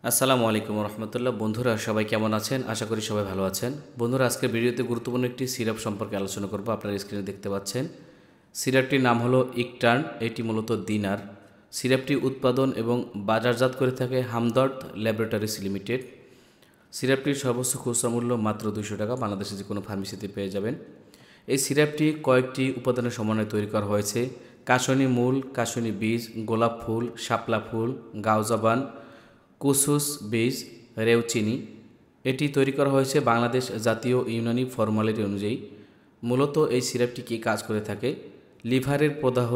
আসসালামু আলাইকুম রহমতুল্লাহ। বন্ধুরা সবাই কেমন আছেন? আশা করি সবাই ভালো আছেন। বন্ধুরা আজকের ভিডিওতে গুরুত্বপূর্ণ একটি সিরাপ সম্পর্কে আলোচনা করব। আপনারা স্ক্রিনে দেখতে পাচ্ছেন সিরাপটির নাম হলো ইকটার্ন। এটি মূলত দিনার। সিরাপটি উৎপাদন এবং বাজারজাত করে থাকে হামদর্দ ল্যাবরেটরিজ লিমিটেড। সিরাপটির সর্বোচ্চ খুচরা মূল্য মাত্র 200 টাকা। বাংলাদেশে যে কোনো ফার্মেসিতে পেয়ে যাবেন। এই সিরাপটি কয়েকটি উপাদানের সমন্বয়ে তৈরি করা হয়েছে: কাশনি মূল, কাশনি বীজ, গোলাপ ফুল, শাপলা ফুল, গাউজাবান, কুসুস বীজ, রেউচিনি। এটি তৈরি করা হয়েছে বাংলাদেশ জাতীয় ইউনানি ফর্মুলারি অনুযায়ী। মূলত এই সিরাপটি কী কাজ করে থাকে? লিভারের প্রদাহ,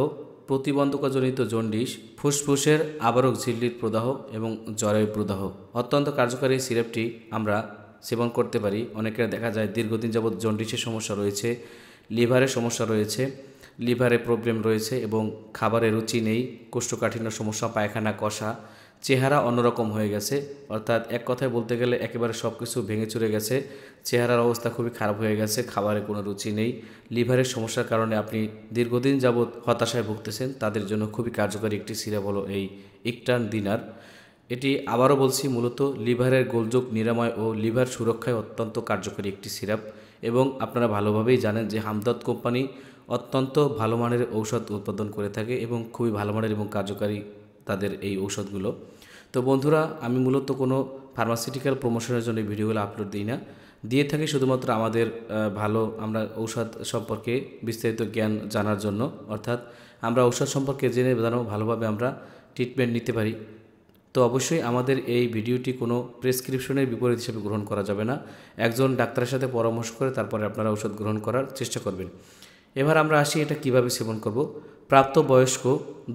প্রতিবন্ধকজনিত জন্ডিস, ফুসফুসের আবরক ঝিল্লির প্রদাহ এবং জ্বরের প্রদাহ। অত্যন্ত কার্যকারী এই সিরাপটি আমরা সেবন করতে পারি। অনেকের দেখা যায় দীর্ঘদিন যাবৎ জন্ডিসের সমস্যা রয়েছে, লিভারের সমস্যা রয়েছে, লিভারে প্রবলেম রয়েছে এবং খাবারের রুচি নেই, কোষ্ঠকাঠিন্য সমস্যা, পায়খানা, কষা, চেহারা অন্যরকম হয়ে গেছে। অর্থাৎ এক কথায় বলতে গেলে একেবারে সব কিছু ভেঙে চুরে গেছে। চেহারার অবস্থা খুবই খারাপ হয়ে গেছে, খাবারে কোনো রুচি নেই, লিভারের সমস্যার কারণে আপনি দীর্ঘদিন যাবৎ হতাশায় ভুগতেছেন, তাদের জন্য খুবই কার্যকরী একটি সিরাপ হলো এই ইকটার্ন দিনার। এটি আবারও বলছি, মূলত লিভারের গোলযোগ নিরাময় ও লিভার সুরক্ষায় অত্যন্ত কার্যকরী একটি সিরাপ। এবং আপনারা ভালোভাবেই জানেন যে হামদর্দ কোম্পানি অত্যন্ত ভালো মানের ঔষধ উৎপাদন করে থাকে এবং খুবই ভালো মানের এবং কার্যকারী তাদের এই ঔষধগুলো। তো বন্ধুরা, আমি মূলত কোনো ফার্মাসিউটিক্যাল প্রমোশনের জন্য এই ভিডিওগুলো আপলোড দিই না, দিয়ে থাকি শুধুমাত্র আমাদের আমরা ঔষধ সম্পর্কে বিস্তারিত জ্ঞান জানার জন্য। অর্থাৎ আমরা ঔষধ সম্পর্কে জেনে যেন ভালোভাবে আমরা ট্রিটমেন্ট নিতে পারি। তো অবশ্যই আমাদের এই ভিডিওটি কোনো প্রেসক্রিপশনের বিপরীত হিসেবে গ্রহণ করা যাবে না। একজন ডাক্তারের সাথে পরামর্শ করে তারপরে আপনারা ঔষধ গ্রহণ করার চেষ্টা করবেন। এবার আমরা আসি এটা কিভাবে সেবন করব। প্রাপ্তবয়স্ক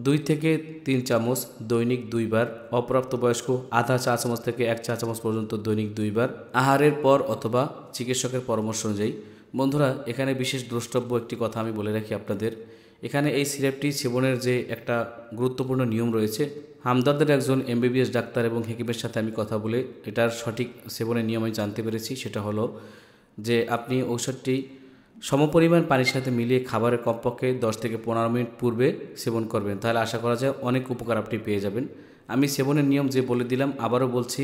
2 থেকে 3 চামচ দৈনিক 2 বার, অপ্রাপ্তবয়স্ক আধা চা চামচ থেকে 1 চা চামচ পর্যন্ত দৈনিক 2 বার, আহারের পর অথবা চিকিৎসকের পরামর্শ অনুযায়ী। বন্ধুরা, এখানে বিশেষ দ্রষ্টব্য একটি কথা আমি বলে রাখি আপনাদের। এখানে এই সিরাপটি সেবনের যে একটা গুরুত্বপূর্ণ নিয়ম রয়েছে, হামদর্দের একজন এমবিবিএস ডাক্তার এবং হেকিমের সাথে আমি কথা বলে এটার সঠিক সেবনের নিয়ম আমি জানতে পেরেছি। সেটা হলো যে আপনি ঔষধটি সমপরিমাণ পানির সাথে মিলিয়ে খাবারের কমপক্ষে 10 থেকে 15 মিনিট পূর্বে সেবন করবেন। তাহলে আশা করা যায় অনেক উপকার আপনি পেয়ে যাবেন। আমি সেবনের নিয়ম যে বলে দিলাম, আবারও বলছি,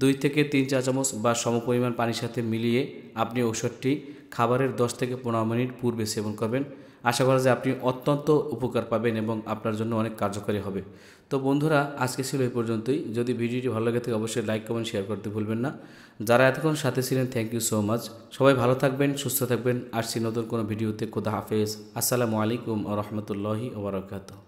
2 থেকে 3 চা চামচ বা সমপরিমাণ পানির সাথে মিলিয়ে আপনি ঔষধটি খাবারের 10 থেকে 15 মিনিট পূর্বে সেবন করবেন। আশা করা যায় আপনি অত্যন্ত উপকার পাবেন এবং আপনার জন্য অনেক কার্যকরী হবে। তো বন্ধুরা, আজকে ছিল এই পর্যন্তই। যদি ভিডিওটি ভালো লাগে থাকে অবশ্যই লাইক, কমেন্ট, শেয়ার করতে ভুলবেন না। যারা এতক্ষণ সাথে ছিলেন, থ্যাংক ইউ সো মাচ। সবাই ভালো থাকবেন, সুস্থ থাকবেন। আসছি নতুন কোনো ভিডিওতে। খোদা হাফেজ। আসসালামু আলাইকুম ওয়া রাহমাতুল্লাহি ওয়া বারাকাতুহু।